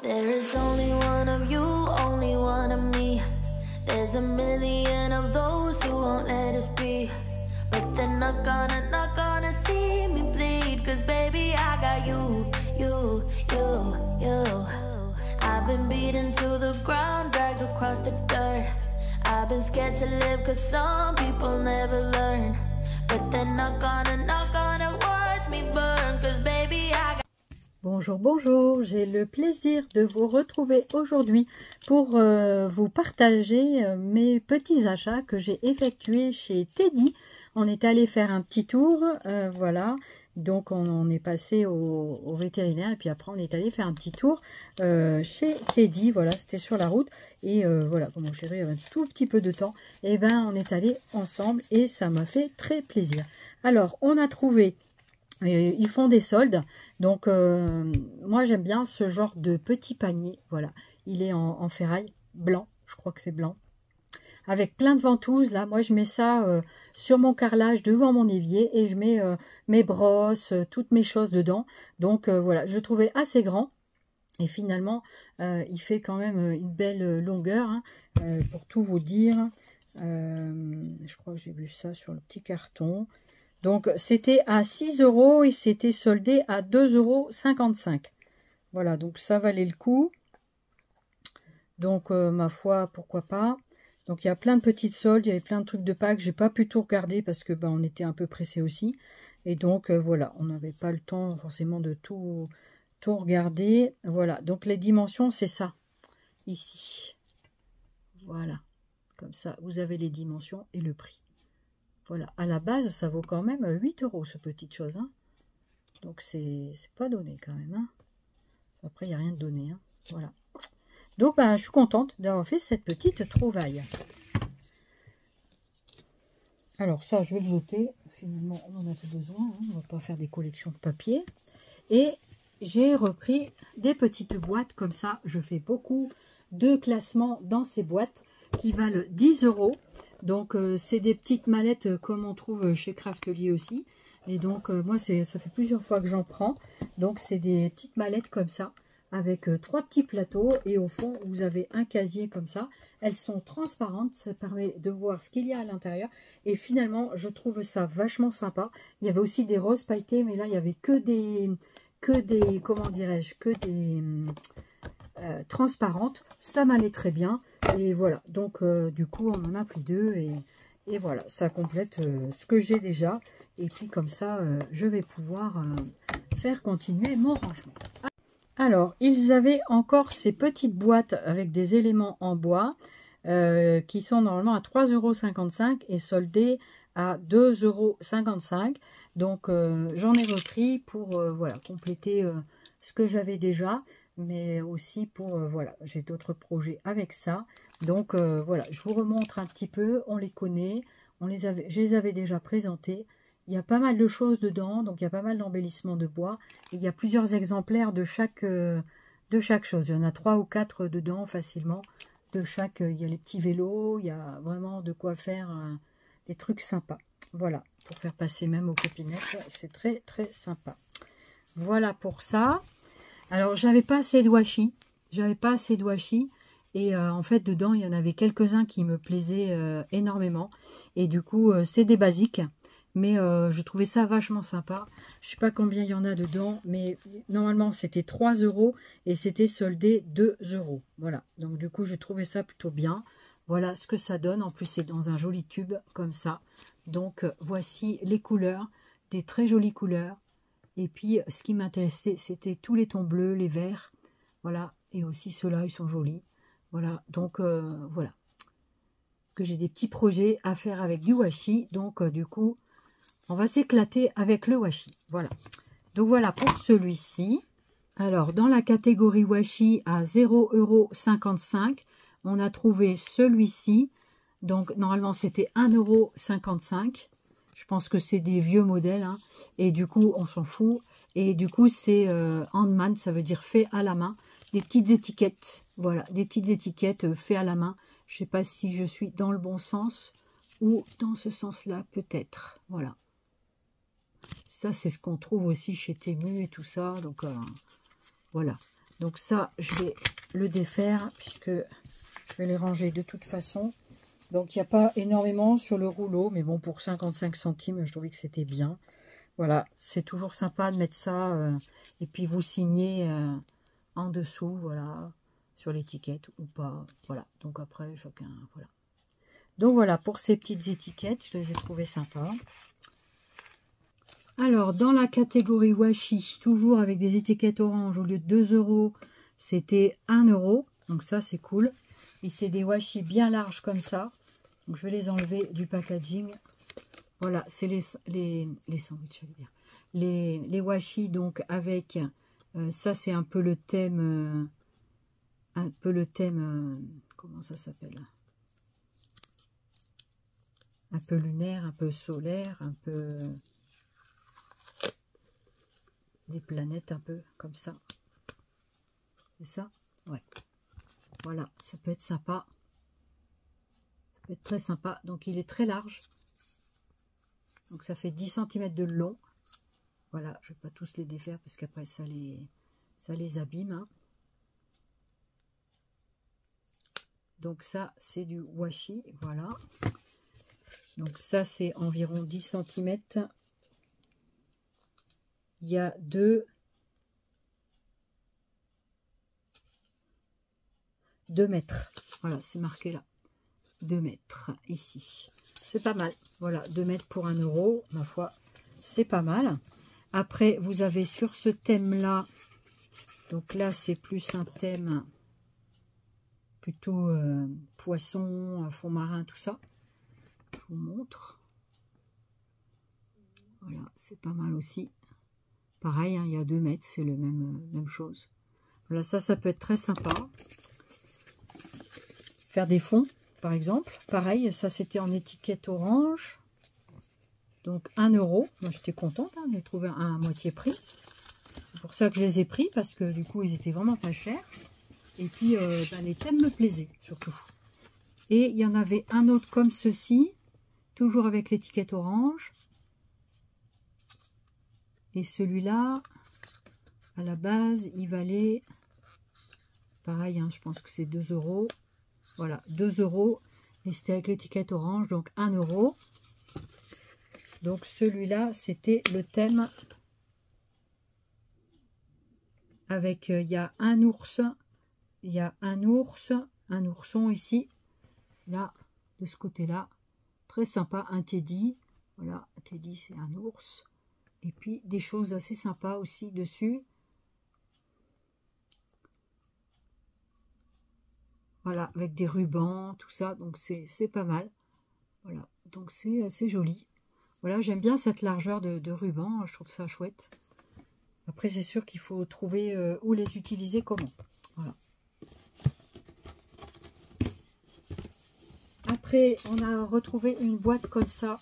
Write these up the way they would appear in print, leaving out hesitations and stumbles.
There is only one of you, only one of me. There's a million of those who won't let us be. But they're not gonna see me bleed. Cause baby, I got you. I've been beaten to the ground, dragged across the dirt. I've been scared to live cause some people never learn. But they're not gonna watch me burn. Cause baby, I got... Bonjour, bonjour, j'ai le plaisir de vous retrouver aujourd'hui pour vous partager mes petits achats que j'ai effectués chez Teddy. On est allé faire un petit tour, voilà, donc on est passé au vétérinaire et puis après on est allé faire un petit tour chez Teddy, voilà, c'était sur la route et voilà, comme mon chéri avait un tout petit peu de temps, et ben on est allé ensemble et ça m'a fait très plaisir. Alors, on a trouvé... Ils font des soldes, donc moi j'aime bien ce genre de petit panier, voilà, il est en ferraille, blanc, je crois que c'est blanc, avec plein de ventouses, là, moi je mets ça sur mon carrelage devant mon évier, et je mets mes brosses, toutes mes choses dedans, donc voilà, je trouvais assez grand, et finalement il fait quand même une belle longueur, hein, pour tout vous dire, je crois que j'ai vu ça sur le petit carton. Donc, c'était à 6 € et c'était soldé à 2,55 €. Voilà, donc ça valait le coup. Donc, ma foi, pourquoi pas. Donc, il y a plein de petites soldes, il y avait plein de trucs de Pâques. J'ai pas pu tout regarder parce que on était un peu pressé aussi. Et donc, voilà, on n'avait pas le temps forcément de tout regarder. Voilà, donc les dimensions, c'est ça, ici. Voilà, comme ça, vous avez les dimensions et le prix. Voilà, à la base, ça vaut quand même 8 € ce petite chose. Hein. Donc, c'est pas donné quand même. Hein. Après, il n'y a rien de donné. Hein. Voilà. Donc, je suis contente d'avoir fait cette petite trouvaille. Alors, ça, je vais le jeter. Finalement, on en a plus besoin. Hein. On ne va pas faire des collections de papier. Et j'ai repris des petites boîtes comme ça. Je fais beaucoup de classements dans ces boîtes qui valent 10 €. Donc, c'est des petites mallettes comme on trouve chez Craftelier aussi. Et donc, moi, ça fait plusieurs fois que j'en prends. Donc, c'est des petites mallettes comme ça, avec 3 petits plateaux. Et au fond, vous avez un casier comme ça. Elles sont transparentes, ça permet de voir ce qu'il y a à l'intérieur. Et finalement, je trouve ça vachement sympa. Il y avait aussi des roses pailletées, mais là, il n'y avait que des comment dirais-je, que des transparentes. Ça m'allait très bien. Et voilà, donc du coup on en a pris 2 et voilà, ça complète ce que j'ai déjà. Et puis comme ça, je vais pouvoir faire continuer mon rangement. Alors, ils avaient encore ces petites boîtes avec des éléments en bois qui sont normalement à 3,55 € et soldées à 2,55 €. Donc j'en ai repris pour voilà, compléter ce que j'avais déjà. Mais aussi pour, voilà, j'ai d'autres projets avec ça. Donc, voilà, je vous remontre un petit peu. On les connaît, je les avais déjà présentés. Il y a pas mal de choses dedans, donc il y a pas mal d'embellissements de bois. Et il y a plusieurs exemplaires de chaque chose. Il y en a 3 ou 4 dedans facilement. De chaque, il y a les petits vélos, il y a vraiment de quoi faire des trucs sympas. Voilà, pour faire passer même aux copinettes, c'est très très sympa. Voilà pour ça. Alors, j'avais pas assez de washi. Et en fait, dedans, il y en avait quelques-uns qui me plaisaient énormément. Et du coup, c'est des basiques. Mais je trouvais ça vachement sympa. Je sais pas combien il y en a dedans. Mais normalement, c'était 3 € et c'était soldé 2 €. Voilà. Donc, du coup, je trouvais ça plutôt bien. Voilà ce que ça donne. En plus, c'est dans un joli tube comme ça. Donc, voici les couleurs. Des très jolies couleurs. Et puis, ce qui m'intéressait, c'était tous les tons bleus, les verts. Voilà. Et aussi, ceux-là, ils sont jolis. Voilà. Donc, voilà. Que j'ai des petits projets à faire avec du washi. Donc, du coup, on va s'éclater avec le washi. Voilà. Donc, voilà pour celui-ci. Alors, dans la catégorie washi à 0,55 €, on a trouvé celui-ci. Donc, normalement, c'était 1,55 €. Je pense que c'est des vieux modèles, hein. Et du coup, on s'en fout. Et du coup, c'est handmade, ça veut dire fait à la main. Des petites étiquettes, voilà, des petites étiquettes fait à la main. Je ne sais pas si je suis dans le bon sens ou dans ce sens-là, peut-être. Voilà. Ça, c'est ce qu'on trouve aussi chez Temu et tout ça. Donc, voilà. Donc ça, je vais le défaire puisque je vais les ranger de toute façon. Donc il n'y a pas énormément sur le rouleau, mais bon, pour 55 centimes, je trouvais que c'était bien. Voilà, c'est toujours sympa de mettre ça et puis vous signez en dessous, voilà, sur l'étiquette ou pas. Voilà, donc après, chacun, voilà. Donc voilà, pour ces petites étiquettes, je les ai trouvées sympas. Alors, dans la catégorie washi, toujours avec des étiquettes orange, au lieu de 2 €, c'était 1 €. Donc ça, c'est cool. Et c'est des washi bien larges comme ça. Donc je vais les enlever du packaging. Voilà, c'est les sandwichs, je veux dire. Les washi, donc avec, ça c'est un peu le thème, comment ça s'appelle? Un peu lunaire, un peu solaire, un peu des planètes, un peu comme ça. C'est ça? Ouais. Voilà, ça peut être sympa. Ça peut être très sympa. Donc il est très large. Donc ça fait 10 cm de long. Voilà, je ne vais pas tous les défaire parce qu'après ça les abîme. Hein. Donc ça c'est du washi. Voilà. Donc ça c'est environ 10 cm. Il y a 2 mètres. Voilà, c'est marqué là. 2 mètres ici. C'est pas mal. Voilà, 2 mètres pour 1 €. Ma foi, c'est pas mal. Après, vous avez sur ce thème-là, donc là, c'est plus un thème plutôt poisson, fond marin, tout ça. Je vous montre. Voilà, c'est pas mal aussi. Pareil, hein, il y a 2 mètres, c'est le même chose. Voilà, ça peut être très sympa. Faire des fonds, par exemple. Pareil, ça c'était en étiquette orange. Donc 1 €. Moi j'étais contente hein, de les trouver à moitié prix. C'est pour ça que je les ai pris, parce que du coup ils étaient vraiment pas chers. Et puis les thèmes me plaisaient surtout. Et il y en avait un autre comme ceci, toujours avec l'étiquette orange. Et celui-là, à la base, il valait, pareil, hein, je pense que c'est 2 €. Voilà, 2 €. Et c'était avec l'étiquette orange, donc 1 €. Donc celui-là, c'était le thème avec, il y a un ours, il y a un ours, un ourson ici, là, de ce côté-là. Très sympa, un teddy. Voilà, un teddy, c'est un ours. Et puis des choses assez sympas aussi dessus. Voilà, avec des rubans, tout ça, donc c'est pas mal. Voilà, donc c'est assez joli. Voilà, j'aime bien cette largeur de ruban, je trouve ça chouette. Après, c'est sûr qu'il faut trouver où les utiliser, comment. Voilà. Après, on a retrouvé une boîte comme ça.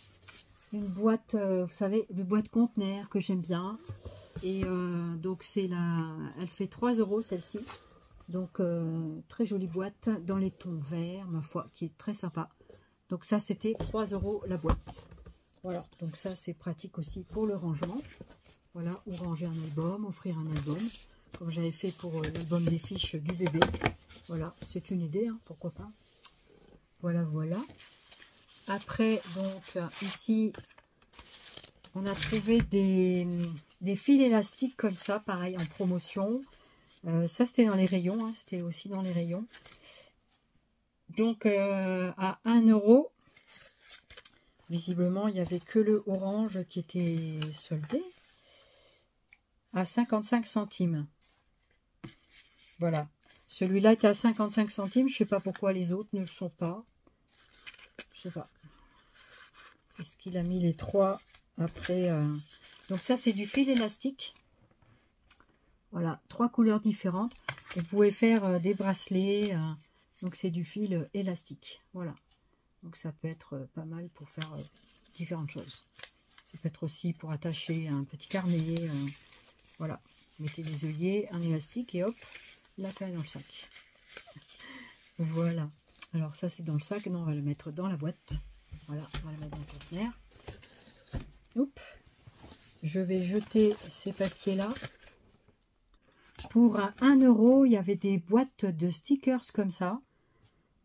Une boîte, vous savez, une boîte conteneur que j'aime bien. Et donc, c'est elle fait 3 € celle-ci. Donc, très jolie boîte dans les tons verts, ma foi, qui est très sympa. Donc, ça, c'était 3 € la boîte. Voilà, donc ça, c'est pratique aussi pour le rangement. Voilà, ou ranger un album, offrir un album, comme j'avais fait pour l'album des fiches du bébé. Voilà, c'est une idée, hein, pourquoi pas. Voilà, voilà. Après, donc, ici, on a trouvé des fils élastiques comme ça, pareil, en promotion. Ça, c'était dans les rayons, hein, c'était aussi dans les rayons. Donc, à 1 €. Visiblement, il n'y avait que le orange qui était soldé. À 55 centimes. Voilà. Celui-là était à 55 centimes. Je ne sais pas pourquoi les autres ne le sont pas. Je sais pas. Est-ce qu'il a mis les 3 après Donc ça, c'est du fil élastique. Voilà. 3 couleurs différentes. Vous pouvez faire des bracelets. Donc c'est du fil élastique. Voilà. Donc ça peut être pas mal pour faire différentes choses. Ça peut être aussi pour attacher un petit carnet. Voilà. Mettez des œillets, un élastique et hop, la paille dans le sac. Voilà. Alors ça c'est dans le sac. Non, on va le mettre dans la boîte. Voilà, on va le mettre dans le conteneur. Oups. Je vais jeter ces papiers là. Pour 1 €, il y avait des boîtes de stickers comme ça.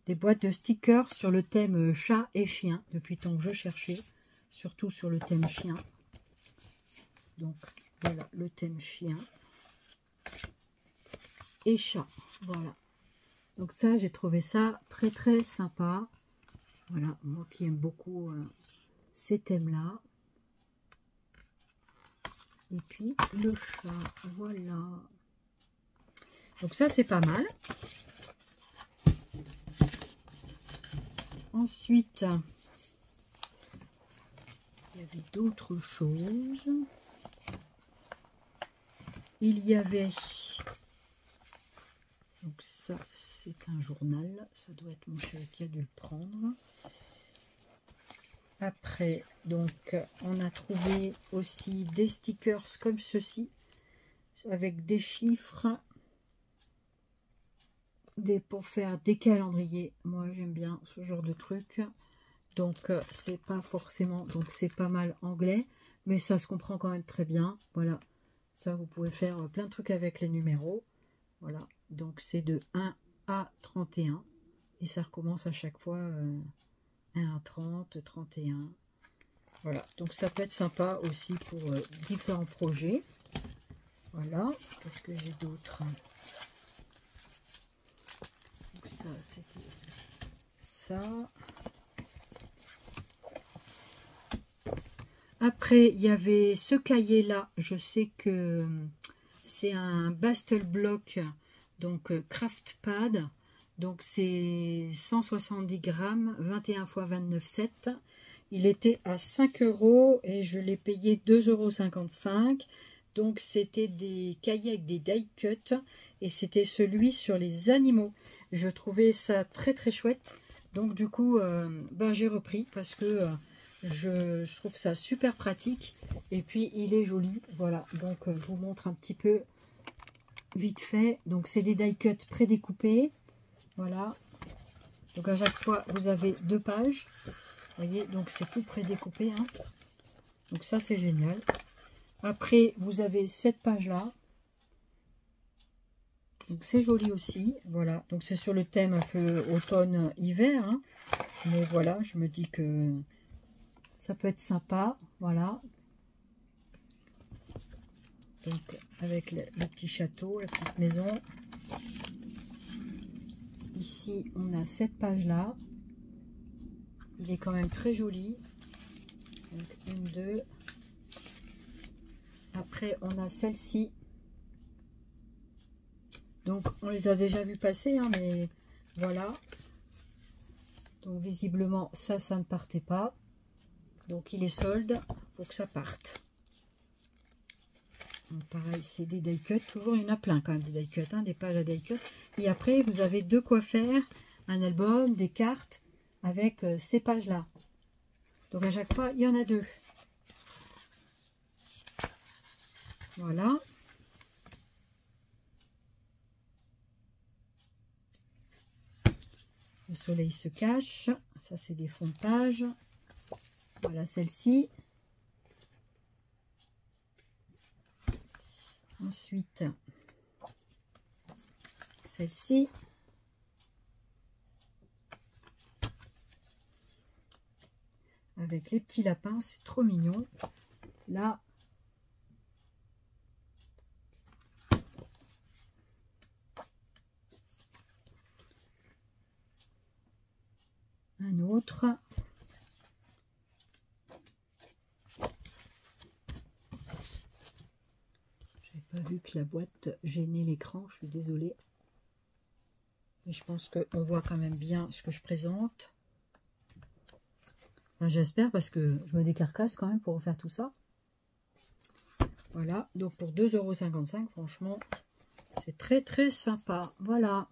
Des boîtes de stickers sur le thème chat et chien. Depuis tant que je cherchais, surtout sur le thème chien. Donc voilà le thème chien et chat. Voilà. Donc ça, j'ai trouvé ça très très sympa. Voilà, moi qui aime beaucoup ces thèmes-là. Et puis le chat, voilà. Donc ça, c'est pas mal. Ensuite, il y avait d'autres choses. Il y avait... Donc ça, c'est un journal. Ça doit être mon chéri qui a dû le prendre. Après, donc, on a trouvé aussi des stickers comme ceci, avec des chiffres, pour faire des calendriers. Moi, j'aime bien ce genre de truc. Donc, c'est pas forcément, donc c'est pas mal anglais, mais ça se comprend quand même très bien. Voilà, ça, vous pouvez faire plein de trucs avec les numéros. Voilà, donc c'est de 1 à 31, et ça recommence à chaque fois 1 à 30, 31. Voilà, donc ça peut être sympa aussi pour différents projets. Voilà, qu'est-ce que j'ai d'autre? Donc ça, c'était ça. Après, il y avait ce cahier-là. Je sais que c'est un Bastel Block, donc Craft Pad. Donc c'est 170 grammes, 21 x 29,7. Il était à 5 € et je l'ai payé 2,55 €. Donc c'était des cahiers avec des die cut et c'était celui sur les animaux. Je trouvais ça très très chouette. Donc du coup, j'ai repris parce que je trouve ça super pratique. Et puis il est joli. Voilà, donc je vous montre un petit peu vite fait. Donc c'est des die cut prédécoupés. Voilà. Donc à chaque fois, vous avez 2 pages. Vous voyez, donc c'est tout prédécoupé. Hein. Donc ça, c'est génial. Après, vous avez cette page-là. Donc c'est joli aussi. Voilà. Donc c'est sur le thème un peu automne-hiver. Hein. Mais voilà, je me dis que ça peut être sympa. Voilà. Donc avec le petit château, la petite maison. Ici, on a cette page-là. Il est quand même très joli. Donc, 1, 2. Après, on a celle-ci. Donc, on les a déjà vus passer, hein, mais voilà. Donc, visiblement, ça ne partait pas. Donc, il est solde pour que ça parte. Donc, pareil, c'est des die cut. Toujours, il y en a plein quand même, des die cut, hein, des pages à die cut. Et après, vous avez de quoi faire un album, des cartes, avec ces pages-là. Donc à chaque fois, il y en a 2. Voilà. Le soleil se cache. Ça, c'est des fonds de page. Voilà celle-ci. Ensuite, celle-ci. Avec les petits lapins, c'est trop mignon. Là, un autre. J'ai pas vu que la boîte gênait l'écran, je suis désolée. Mais je pense qu'on voit quand même bien ce que je présente. Enfin, j'espère parce que je me décarcasse quand même pour refaire tout ça. Voilà, donc pour 2,55 €, franchement, c'est très très sympa. Voilà.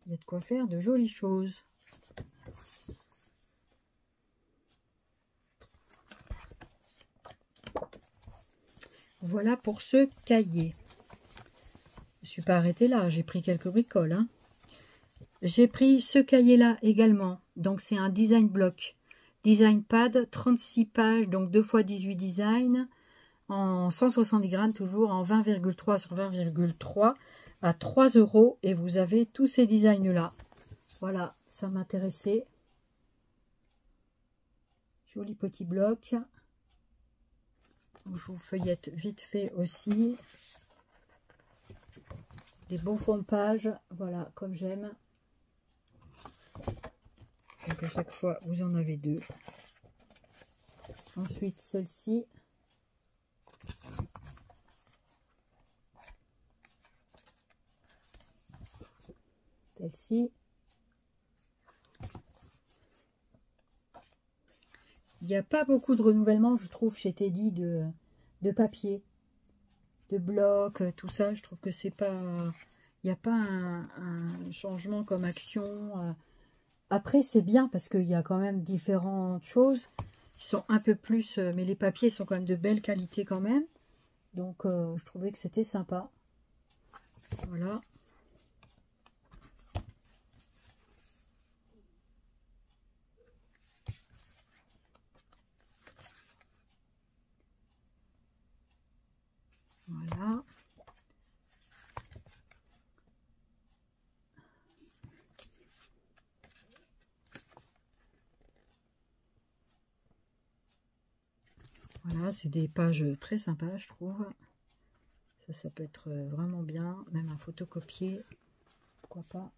Il y a de quoi faire de jolies choses. Voilà pour ce cahier. Je ne suis pas arrêtée là, j'ai pris quelques bricoles. Hein. J'ai pris ce cahier-là également. Donc c'est un design block. Design pad, 36 pages, donc 2 x 18 designs, en 170 grammes, toujours en 20,3 sur 20,3 à 3 €. Et vous avez tous ces designs-là. Voilà, ça m'intéressait. Joli petit bloc. Donc, je vous feuillette vite fait aussi. Des bons fonds de page, voilà, comme j'aime. Donc à chaque fois, vous en avez 2. Ensuite, celle-ci. Celle-ci. Il n'y a pas beaucoup de renouvellement, je trouve, chez Teddy de papier, de blocs, tout ça. Je trouve que c'est pas... Il n'y a pas un changement comme Action. Après, c'est bien parce qu'il y a quand même différentes choses qui sont un peu plus... mais les papiers sont quand même de belle qualité quand même. Donc, je trouvais que c'était sympa. Voilà. Voilà. Voilà, c'est des pages très sympas, je trouve. Ça peut être vraiment bien, même à photocopier, pourquoi pas.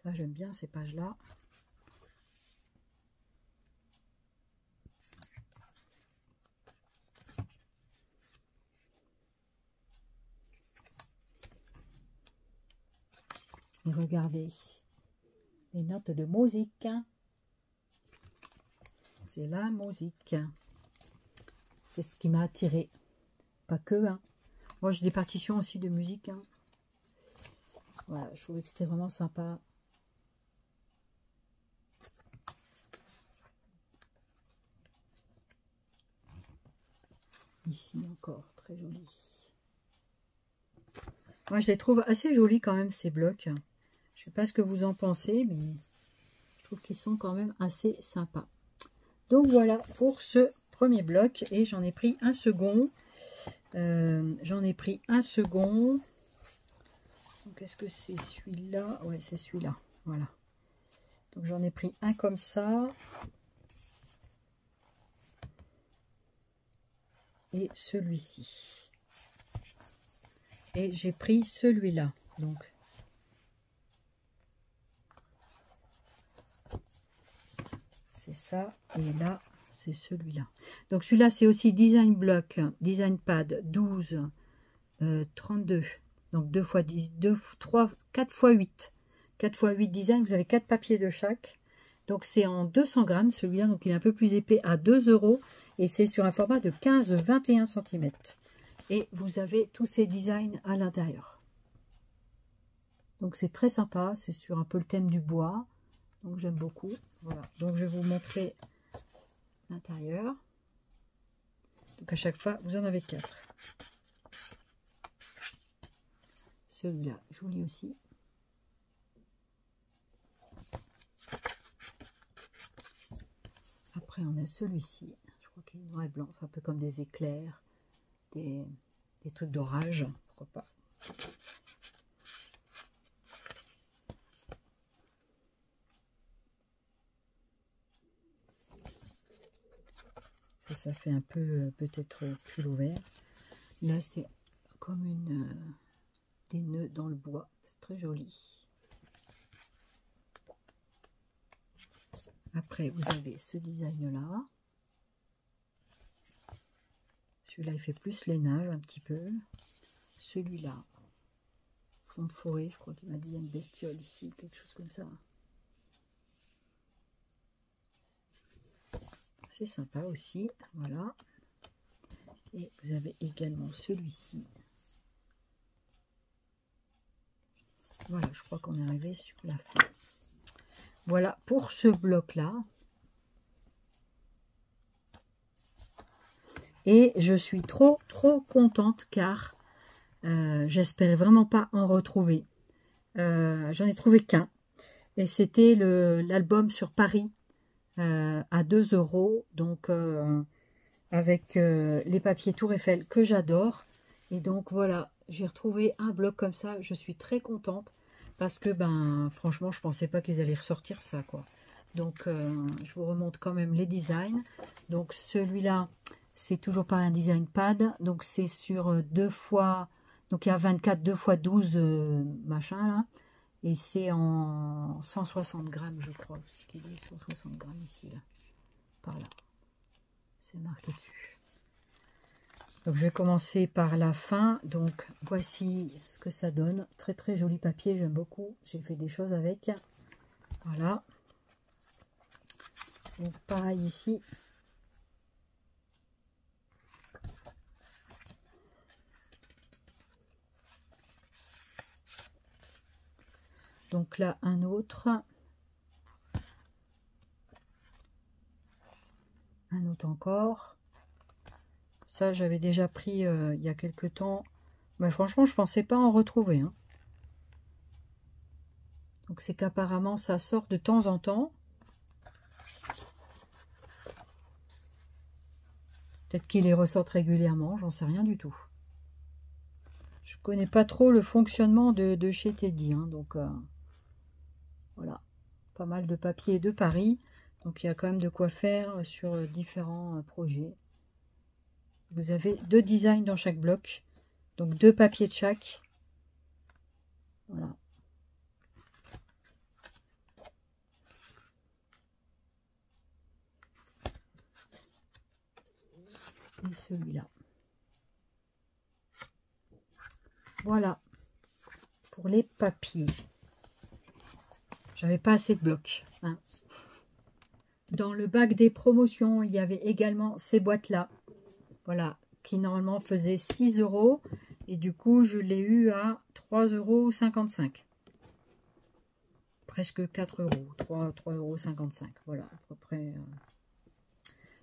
Ça, j'aime bien ces pages-là. Et regardez, les notes de musique. C'est la musique. C'est ce qui m'a attiré. Pas que, hein. Moi, j'ai des partitions aussi de musique, hein. Voilà, je trouvais que c'était vraiment sympa. Ici encore, très joli. Moi, je les trouve assez jolis quand même, ces blocs. Je sais pas ce que vous en pensez, mais je trouve qu'ils sont quand même assez sympas. Donc voilà pour ce premier bloc. Et j'en ai pris un second. Donc est-ce que c'est celui-là? Ouais, c'est celui-là. Voilà. Donc j'en ai pris un comme ça. Et celui-ci. Et j'ai pris celui-là. Donc c'est ça. Et là, c'est celui-là. Donc celui-là, c'est aussi Design Block, Design Pad 12, 32. Donc 2 x 10, 4 x 8. 4 x 8 design, vous avez 4 papiers de chaque. Donc c'est en 200 grammes celui-là, donc il est un peu plus épais à 2 €. Et c'est sur un format de 15-21 cm. Et vous avez tous ces designs à l'intérieur. Donc c'est très sympa, c'est sur un peu le thème du bois. Donc j'aime beaucoup. Voilà, donc je vais vous montrer l'intérieur. Donc à chaque fois, vous en avez 4. Celui-là, joli aussi. Après, on a celui-ci. Je crois qu'il est noir et blanc. C'est un peu comme des éclairs, des trucs d'orage. Pourquoi pas. Ça fait un peu peut-être pull ouvert. Là, c'est comme des nœuds dans le bois. C'est très joli. Après, vous avez ce design-là. Celui-là, il fait plus lainage un petit peu. Celui-là, fond de forêt, je crois qu'il m'a dit, il y a une bestiole ici, quelque chose comme ça. C'est sympa aussi, voilà. Et vous avez également celui-ci. Voilà, je crois qu'on est arrivé sur la fin. Voilà pour ce bloc-là. Et je suis trop contente car j'espérais vraiment pas en retrouver. J'en ai trouvé qu'un. Et c'était l'album sur Paris à 2 €. Donc, avec les papiers Tour Eiffel que j'adore. Et donc, voilà, j'ai retrouvé un bloc comme ça. Je suis très contente parce que, ben, franchement, je pensais pas qu'ils allaient ressortir ça, quoi. Donc, je vous remonte quand même les designs. Donc, celui-là, c'est toujours pas un design pad. Donc, c'est sur 2 fois... Donc, il y a 24 2 x 12 machin, là. Et c'est en 160 grammes, je crois. Ce qu'il est 160 grammes ici, là. Par là. C'est marqué dessus. Donc, je vais commencer par la fin. Donc, voici ce que ça donne. Très, très joli papier. J'aime beaucoup. J'ai fait des choses avec. Voilà. Donc, pareil ici. Donc là, un autre. Un autre encore. Ça, j'avais déjà pris il y a quelques temps. Mais franchement, je ne pensais pas en retrouver. Hein. Donc, c'est qu'apparemment, ça sort de temps en temps. Peut-être qu'il les ressort régulièrement, j'en sais rien du tout. Je connais pas trop le fonctionnement de chez Teddy. Hein, donc, voilà. Pas mal de papier de Paris. Donc, il y a quand même de quoi faire sur différents projets. Vous avez 2 designs dans chaque bloc. Donc, 2 papiers de chaque. Voilà. Et celui-là. Voilà. Pour les papiers. J'avais pas assez de blocs. Hein. Dans le bac des promotions, il y avait également ces boîtes-là. Voilà. Qui normalement faisaient 6 €. Et du coup, je l'ai eu à 3,55 €. Presque 4 €. 3,55 €. Voilà, à peu près.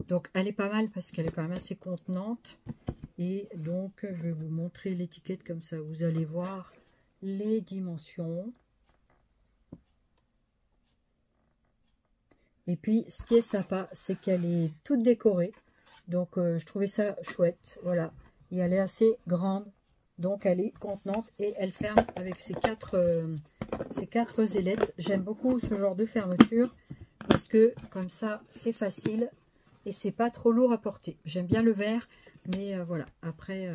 Donc, elle est pas mal parce qu'elle est quand même assez contenante. Et donc, je vais vous montrer l'étiquette comme ça. Vous allez voir les dimensions. Et puis, ce qui est sympa, c'est qu'elle est toute décorée. Donc, je trouvais ça chouette. Voilà. Et elle est assez grande. Donc, elle est contenante. Et elle ferme avec ces quatre ailettes. J'aime beaucoup ce genre de fermeture. Parce que, comme ça, c'est facile. Et c'est pas trop lourd à porter. J'aime bien le verre. Mais voilà. Après,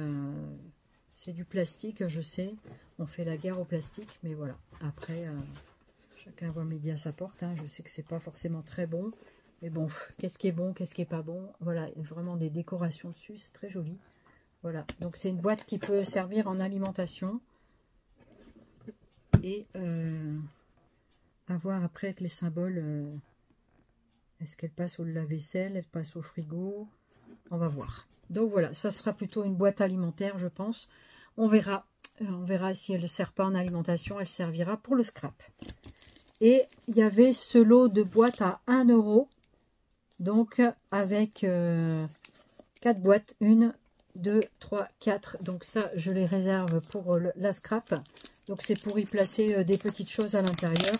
c'est du plastique, je sais. On fait la guerre au plastique. Mais voilà. Après... chacun voit midi à sa porte. Hein. Je sais que c'est pas forcément très bon. Mais bon, qu'est-ce qui est bon, qu'est-ce qui est pas bon. Voilà, il y a vraiment des décorations dessus. C'est très joli. Voilà. Donc, c'est une boîte qui peut servir en alimentation. Et à voir après avec les symboles. Est-ce qu'elle passe au lave-vaisselle? Elle passe au frigo? On va voir. Donc, voilà. Ça sera plutôt une boîte alimentaire, je pense. On verra. On verra si elle ne sert pas en alimentation. Elle servira pour le scrap. Et il y avait ce lot de boîtes à 1 €. Donc, avec 4 boîtes. 1, 2, 3, 4. Donc, ça, je les réserve pour la scrap. Donc, c'est pour y placer des petites choses à l'intérieur.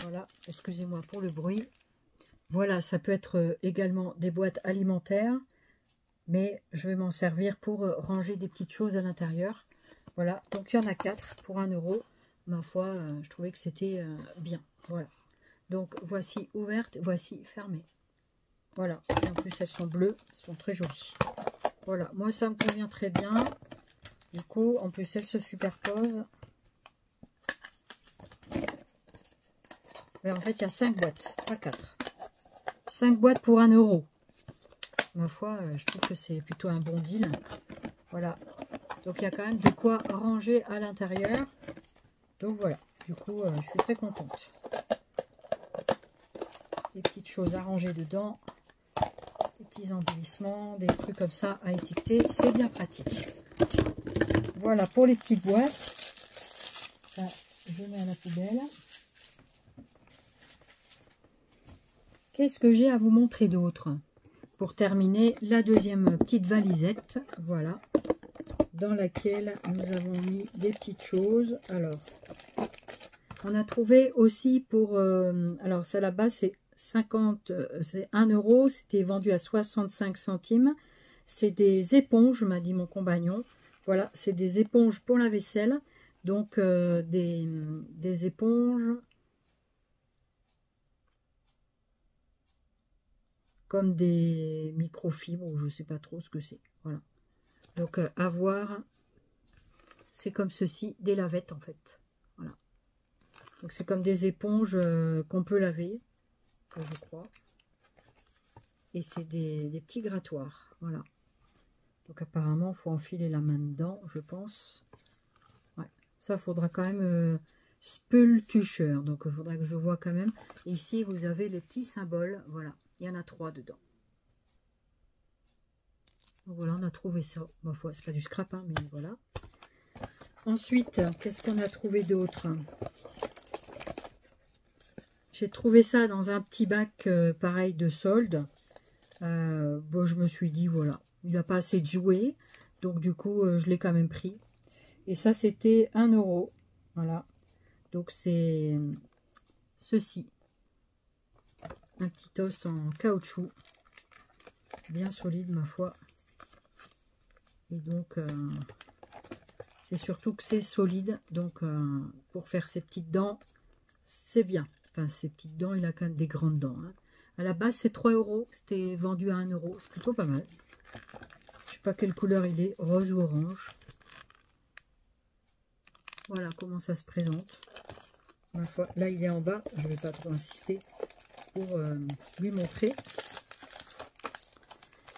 Voilà, excusez-moi pour le bruit. Voilà, ça peut être également des boîtes alimentaires. Mais je vais m'en servir pour ranger des petites choses à l'intérieur. Voilà, donc il y en a 4 pour 1 €. Ma foi, je trouvais que c'était bien. Voilà. Donc, voici ouverte, voici fermée. Voilà. Et en plus, elles sont bleues. Elles sont très jolies. Voilà. Moi, ça me convient très bien. Du coup, en plus, elles se superposent. Mais en fait, il y a 5 boîtes, pas 4. 5 boîtes pour 1 €. Ma foi, je trouve que c'est plutôt un bon deal. Voilà. Donc, il y a quand même de quoi ranger à l'intérieur. Donc voilà, du coup, je suis très contente. Des petites choses à ranger dedans, des petits embellissements, des trucs comme ça à étiqueter, c'est bien pratique. Voilà pour les petites boîtes. Ça, je mets à la poubelle. Qu'est-ce que j'ai à vous montrer d'autre? Pour terminer, la deuxième petite valisette, voilà, dans laquelle nous avons mis des petites choses. Alors, On a trouvé aussi pour... alors, ça là-bas, c'est 50... c'est 1 euro. C'était vendu à 65 centimes. C'est des éponges, m'a dit mon compagnon. Voilà, c'est des éponges pour la vaisselle. Donc, des éponges comme des microfibres, ou je ne sais pas trop ce que c'est. Voilà. Donc, à voir, c'est comme ceci, des lavettes en fait. Voilà. Donc, c'est comme des éponges qu'on peut laver, je crois. Et c'est des petits grattoirs. Voilà. Donc, apparemment, il faut enfiler la main dedans, je pense. Ouais. Ça, il faudra quand même Spultusher. Donc, il faudra que je vois quand même. Et ici, vous avez les petits symboles. Voilà. Il y en a 3 dedans. Donc, voilà, on a trouvé ça. Ma foi, c'est pas du scrap, hein, mais voilà. Ensuite, qu'est-ce qu'on a trouvé d'autre? J'ai trouvé ça dans un petit bac pareil de solde. Bon, je me suis dit, voilà, il n'a pas assez de jouets. Donc, du coup, je l'ai quand même pris. Et ça, c'était 1 euro. Voilà. Donc, c'est ceci. Un petit os en caoutchouc. Bien solide, ma foi. Et donc, c'est surtout que c'est solide. Donc, pour faire ses petites dents, c'est bien. Enfin, ses petites dents, il a quand même des grandes dents. Hein. À la base, c'est 3 euros. C'était vendu à 1 euro. C'est plutôt pas mal. Je sais pas quelle couleur il est. Rose ou orange. Voilà comment ça se présente. Ma foi, là, il est en bas. Je ne vais pas trop insister pour lui montrer.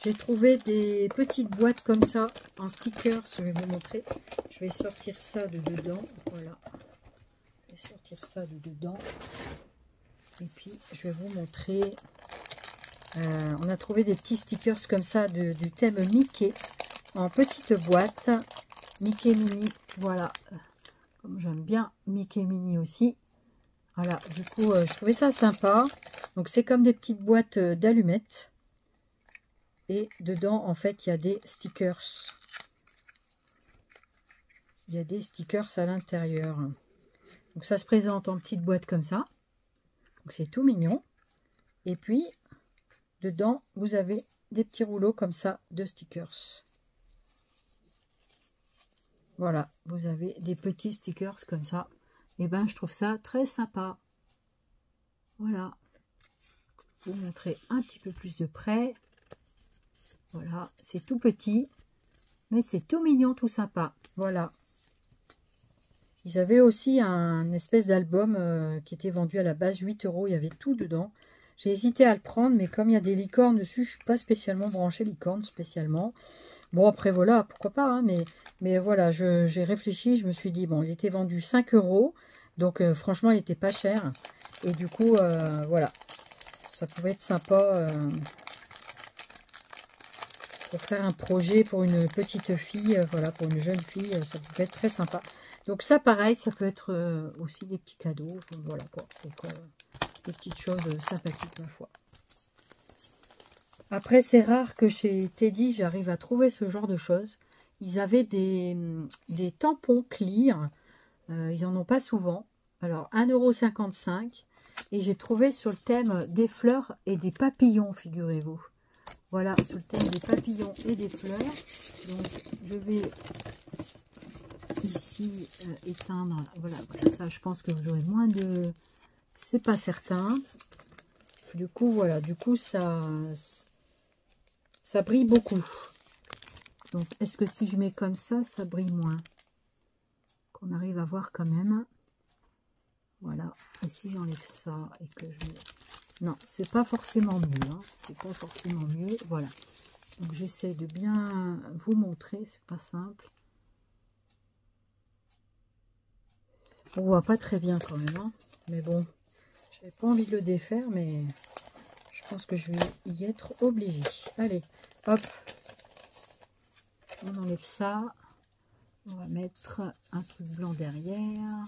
J'ai trouvé des petites boîtes comme ça en stickers. Je vais vous montrer. Je vais sortir ça de dedans. Voilà. Je vais sortir ça de dedans. Et puis, je vais vous montrer. On a trouvé des petits stickers comme ça du thème Mickey en petite boîte. Mickey Mini. Voilà. Comme j'aime bien Mickey Mini aussi. Voilà. Du coup, je trouvais ça sympa. Donc, c'est comme des petites boîtes d'allumettes. Et dedans, en fait, il y a des stickers. Il y a des stickers à l'intérieur. Donc, ça se présente en petite boîte comme ça. Donc, c'est tout mignon. Et puis, dedans, vous avez des petits rouleaux comme ça de stickers. Voilà, vous avez des petits stickers comme ça. Et ben, je trouve ça très sympa. Voilà. Je vais vous montrer un petit peu plus de près. Voilà, c'est tout petit, mais c'est tout mignon, tout sympa. Voilà. Ils avaient aussi un espèce d'album qui était vendu à la base 8 euros. Il y avait tout dedans. J'ai hésité à le prendre, mais comme il y a des licornes dessus, je ne suis pas spécialement branchée licorne spécialement. Bon, après, voilà, pourquoi pas. Hein, mais voilà, j'ai réfléchi. Je me suis dit, bon, il était vendu 5 euros. Donc, franchement, il n'était pas cher. Et du coup, voilà. Ça pouvait être sympa pour faire un projet pour une petite fille. Voilà, pour une jeune fille, ça pouvait être très sympa. Donc, ça, pareil, ça peut être aussi des petits cadeaux. Voilà, quoi. Donc, des petites choses sympathiques, ma foi. Après, c'est rare que chez Teddy, j'arrive à trouver ce genre de choses. Ils avaient des tampons clear. Ils n'en ont pas souvent. Alors, 1,55 €. Et j'ai trouvé sur le thème des fleurs et des papillons, figurez-vous. Voilà, sur le thème des papillons et des fleurs. Donc, je vais ici éteindre. Voilà, comme ça, je pense que vous aurez moins de... C'est pas certain. Du coup, voilà. Du coup, ça brille beaucoup. Donc, est-ce que si je mets comme ça brille moins? Qu'on arrive à voir quand même. Voilà. Et si j'enlève ça et que je mets... Non, c'est pas forcément mieux. Hein. C'est pas forcément mieux. Voilà. Donc, j'essaie de bien vous montrer. C'est pas simple. On voit pas très bien quand même. Hein. Mais bon, j'avais pas envie de le défaire, mais je pense que je vais y être obligée. Allez, hop. On enlève ça. On va mettre un truc blanc derrière.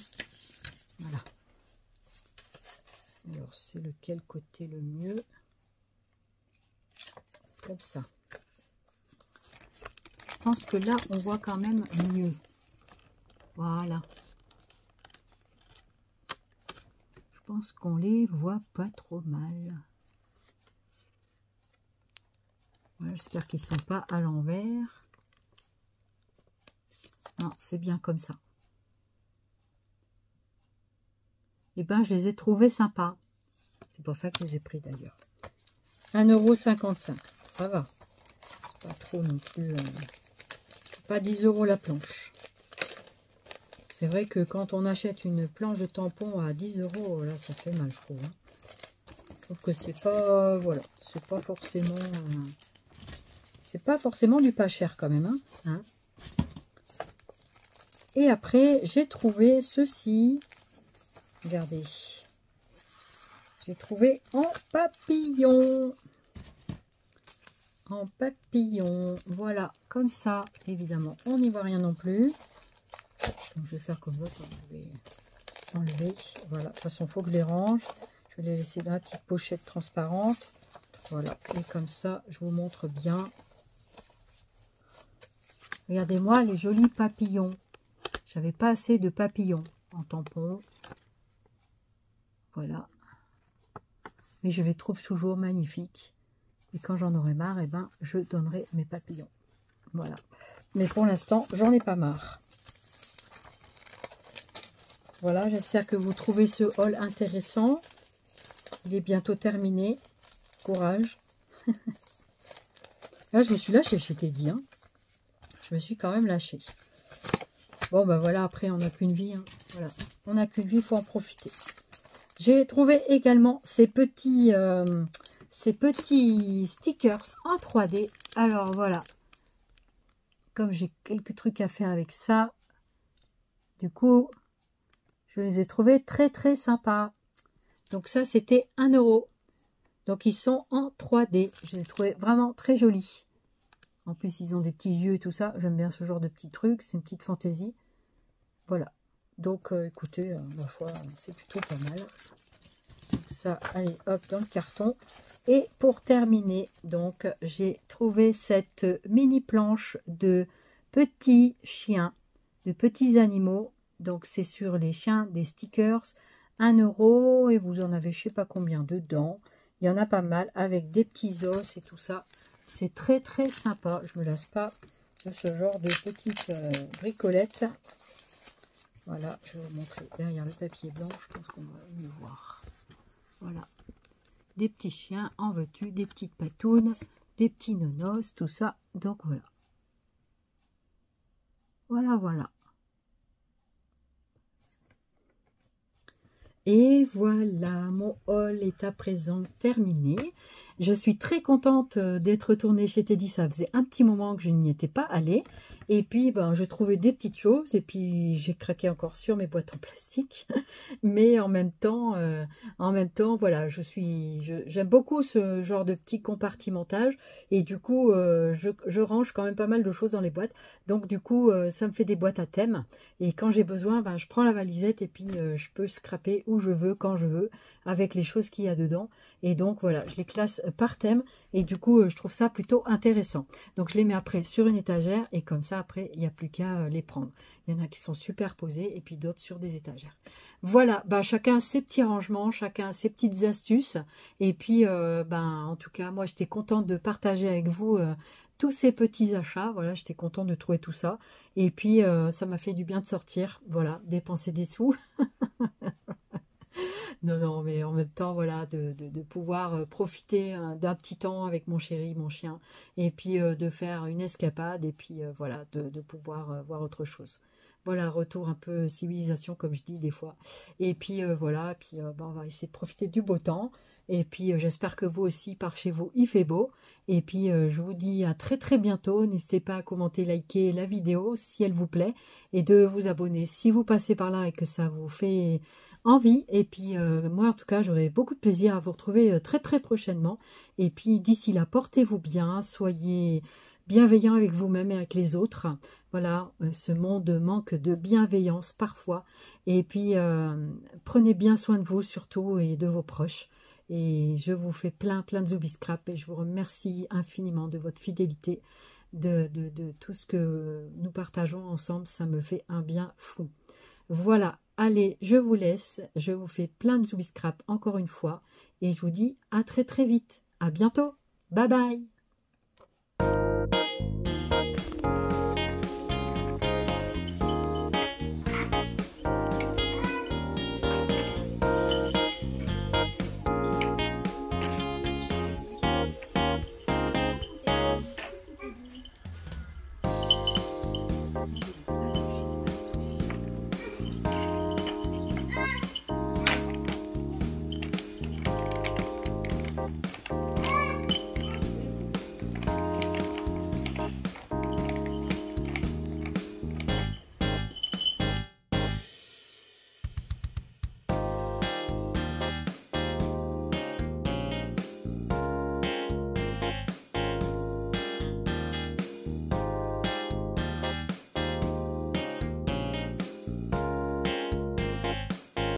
Voilà. Alors, c'est lequel côté le mieux? Comme ça. Je pense que là, on voit quand même mieux. Voilà. pense qu'on les voit pas trop mal. Voilà, j'espère qu'ils ne sont pas à l'envers. Non, c'est bien comme ça. Et ben, je les ai trouvés sympas. C'est pour ça que je les ai pris d'ailleurs. 1,55 €. Ça va. C'est pas trop non plus. Pas 10 € la planche. C'est vrai que quand on achète une planche de tampon à 10 €, là, ça fait mal, je trouve. Hein. Je trouve que c'est pas. Voilà. C'est pas forcément. C'est pas forcément du pas cher quand même. Hein. Et après, j'ai trouvé ceci. Regardez. J'ai trouvé en papillon. En papillon. Voilà, comme ça. Évidemment, on n'y voit rien non plus. Donc, je vais faire comme ça. Je vais enlever. Voilà, de toute façon, il faut que je les range. Je vais les laisser dans la petite pochette transparente. Voilà, et comme ça, je vous montre bien. Regardez-moi les jolis papillons. J'avais pas assez de papillons en tampon. Voilà. Mais je les trouve toujours magnifiques. Et quand j'en aurai marre, eh ben, je donnerai mes papillons. Voilà. Mais pour l'instant, j'en ai pas marre. Voilà, j'espère que vous trouvez ce haul intéressant. Il est bientôt terminé. Courage. Là, je me suis lâchée chez Teddy. Hein. Je me suis quand même lâchée. Bon, ben voilà, après, on n'a qu'une vie. Hein. Voilà. On n'a qu'une vie, il faut en profiter. J'ai trouvé également ces petits stickers en 3D. Alors, voilà. Comme j'ai quelques trucs à faire avec ça, du coup, je les ai trouvés très, très sympas. Donc, ça, c'était 1 €. Donc, ils sont en 3D. Je les ai trouvés vraiment très jolis. En plus, ils ont des petits yeux et tout ça. J'aime bien ce genre de petits trucs. C'est une petite fantaisie. Voilà. Donc, écoutez, ma foi, c'est plutôt pas mal. Ça, allez, hop, dans le carton. Et pour terminer, donc, j'ai trouvé cette mini planche de petits chiens, de petits animaux. Donc, c'est sur les chiens des stickers. 1 € et vous en avez je sais pas combien dedans. Il y en a pas mal avec des petits os et tout ça. C'est très très sympa. Je me lasse pas de ce genre de petites bricolettes. Voilà, je vais vous montrer derrière le papier blanc. Je pense qu'on va mieux voir. Voilà. Des petits chiens, en veux-tu, des petites patounes, des petits nonos, tout ça. Donc voilà. Voilà, voilà. Et voilà, mon haul est à présent terminé. Je suis très contente d'être retournée chez Teddy. Ça faisait un petit moment que je n'y étais pas allée. Et puis, ben, je trouvais des petites choses. Et puis, j'ai craqué encore sur mes boîtes en plastique. Mais en même temps, voilà, j'aime beaucoup ce genre de petit compartimentage. Et du coup, je range quand même pas mal de choses dans les boîtes. Donc, du coup, ça me fait des boîtes à thème. Et quand j'ai besoin, ben, je prends la valisette et puis je peux scraper où je veux, quand je veux, avec les choses qu'il y a dedans. Et donc, voilà, je les classe par thème. Et du coup, je trouve ça plutôt intéressant. Donc, je les mets après sur une étagère. Et comme ça, après, il n'y a plus qu'à les prendre. Il y en a qui sont superposés et puis d'autres sur des étagères. Voilà, bah, chacun ses petits rangements, chacun ses petites astuces. Et puis, en tout cas, moi, j'étais contente de partager avec vous tous ces petits achats. Voilà, j'étais contente de trouver tout ça. Et puis, ça m'a fait du bien de sortir. Voilà, dépenser des sous. Non, mais en même temps, voilà, de pouvoir profiter d'un petit temps avec mon chéri, mon chien. Et puis, de faire une escapade. Et puis, voilà, de pouvoir voir autre chose. Voilà, retour un peu civilisation, comme je dis des fois. Et puis, voilà, puis, on va essayer de profiter du beau temps. Et puis, j'espère que vous aussi, par chez vous, il fait beau. Et puis, je vous dis à très très bientôt. N'hésitez pas à commenter, liker la vidéo si elle vous plaît. Et de vous abonner si vous passez par là et que ça vous fait envie. Et puis, moi, en tout cas, j'aurai beaucoup de plaisir à vous retrouver très très prochainement. Et puis, d'ici là, portez-vous bien. Soyez bienveillant avec vous-même et avec les autres. Voilà, ce monde manque de bienveillance parfois. Et puis, prenez bien soin de vous surtout et de vos proches. Et je vous fais plein de zoubiscrap et je vous remercie infiniment de votre fidélité, de tout ce que nous partageons ensemble. Ça me fait un bien fou. Voilà, allez, je vous laisse. Je vous fais plein de zoubis scrap encore une fois. Et je vous dis à très très vite. À bientôt. Bye bye.